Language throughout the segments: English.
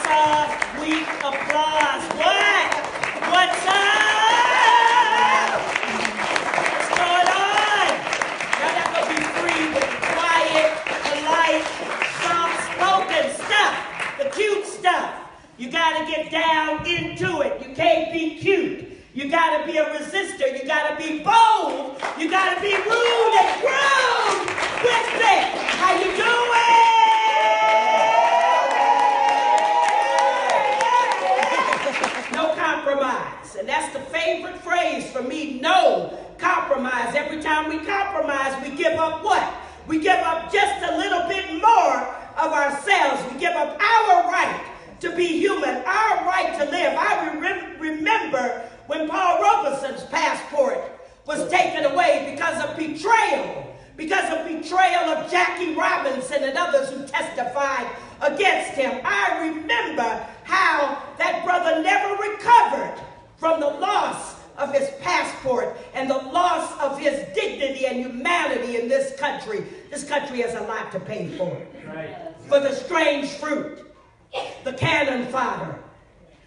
soft, weak applause. What? What's up? What's going on? Y'all not going to be free with the quiet, polite, soft-spoken stuff, the cute stuff. You got to get down into it. You can't be cute. You got to be a resistor. You got to be bold. You got to be rude and rude with it. How you doing? No compromise. And that's the favorite phrase for me. No compromise. Every time we compromise, we give up what? We give up just a little bit more of ourselves. We give up our right to be human, our right to live. I remember when Paul Robeson's passport was taken away because of betrayal of Jackie Robinson and others who testified against him. I remember how that brother never recovered from the loss of his passport and the loss of his dignity and humanity in this country. This country has a lot to pay for. Right. For the strange fruit, the cannon fodder,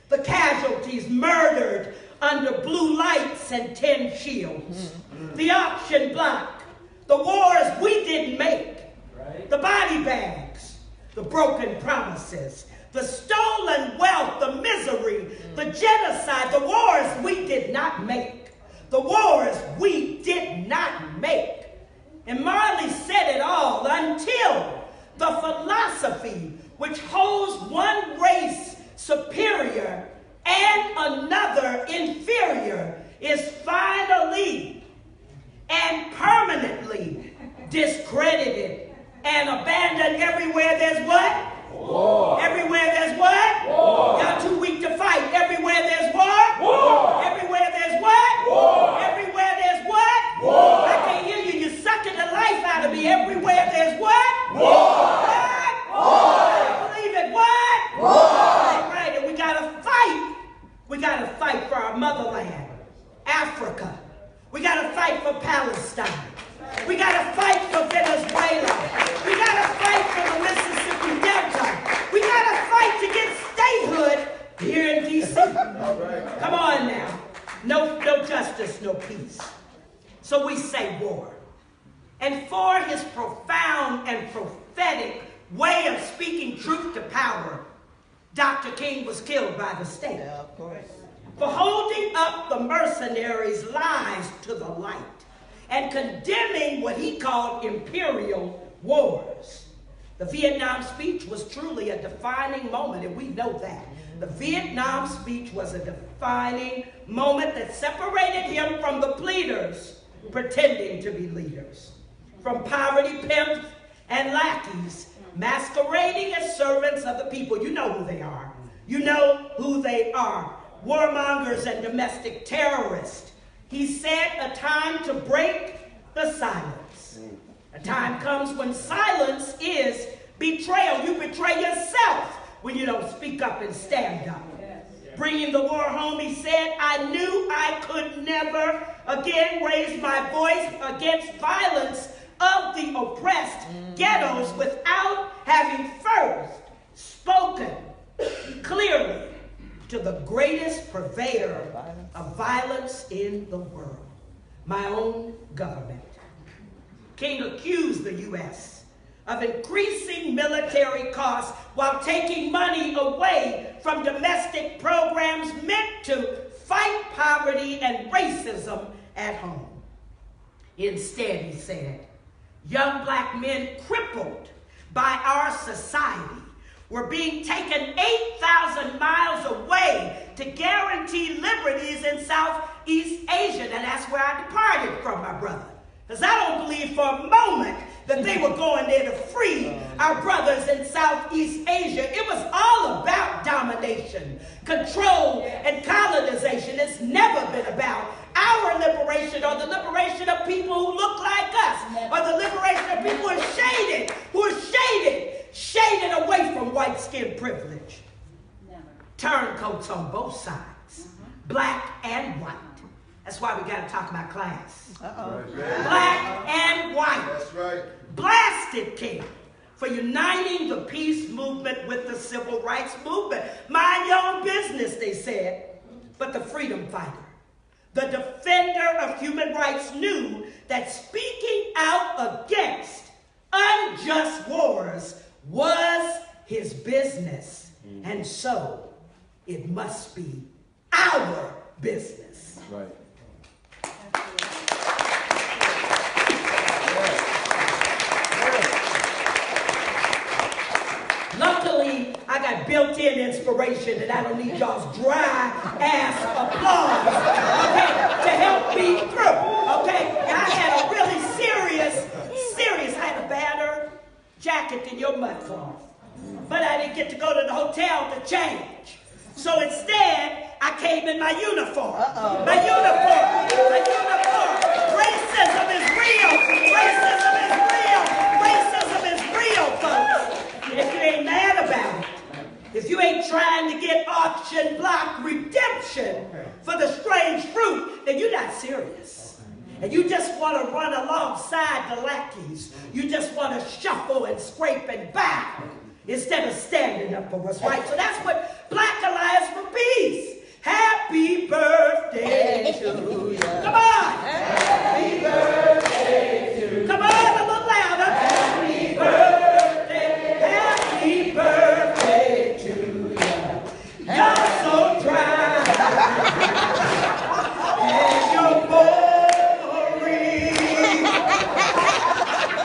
the casualties murdered under blue lights and tin shields, the auction block, the wars we didn't make, right. The body bags, the broken promises, the stolen wealth, the misery, the genocide, the wars we did not make, the wars we did not make. And Marley said it all until the philosophy which holds one race superior and another inferior is finally and permanently discredited and abandoned. Everywhere there's what? War. Everywhere there's what? War. Y'all too weak to fight. Everywhere there's what? War. Everywhere there's what? War. Everywhere there's what? War. I can't hear you. You're sucking the life out of me. Everywhere there's what? War. What? War. I believe it. What? War. All right, and we gotta fight. We got to fight for our motherland, Africa. We got to fight for Palestine. We got to fight for Venezuela. We got to fight for the Mississippi Delta. We got to fight to get statehood here in D.C. Right. Come on now. No justice, no peace. So we say war. And for his profound and prophetic way of speaking truth to power, Dr. King was killed by the state. Yeah, of course. For holding up the mercenaries' lies to the light and condemning what he called imperial wars. The Vietnam speech was truly a defining moment, and we know that. The Vietnam speech was a defining moment that separated him from the pleaders pretending to be leaders, from poverty pimps and lackeys masquerading as servants of the people. You know who they are. You know who they are. Warmongers and domestic terrorists. He said a time to break the silence. A time comes when silence is betrayal. You betray yourself when you don't speak up and stand up. Bringing the war home, he said, I knew I could never again raise my voice against violence of the oppressed ghettos without having first spoken clearly to the greatest purveyor of violence in the world, my own government. King accused the U.S. of increasing military costs while taking money away from domestic programs meant to fight poverty and racism at home. Instead, he said, young black men crippled by our society were being taken 8,000 miles away to guarantee liberties in Southeast Asia. And that's where I departed from, my brother. Because I don't believe for a moment that they were going there to free our brothers in Southeast Asia. It was all about domination, control, and colonization. It's never been about our liberation or the liberation of people who look like us, or the liberation of people who are shaded away from white skin privilege. Turncoats on both sides, black and white. That's why we got to talk about class. Black and white. That's right. Blasted King for uniting the peace movement with the civil rights movement. Mind your own business, they said. But the freedom fighter, the defender of human rights, knew that speaking out against unjust wars was his business. And so it must be our business. Right. Luckily, I got built-in inspiration and I don't need y'all's dry ass applause, okay, to help me through, okay? And I had a really I had a badder jacket than your mud cloth, but I didn't get to go to the hotel to change. So instead, I came in my uniform. My uniform. Racism is real. Racism is real. Racism is real, folks. If you ain't mad about it, if you ain't trying to get auction block redemption for the strange fruit, then you're not serious. And you just want to run alongside the lackeys. You just want to shuffle and scrape and bow instead of standing up for what's right. So that's what Black Alliance for Peace. Happy birthday.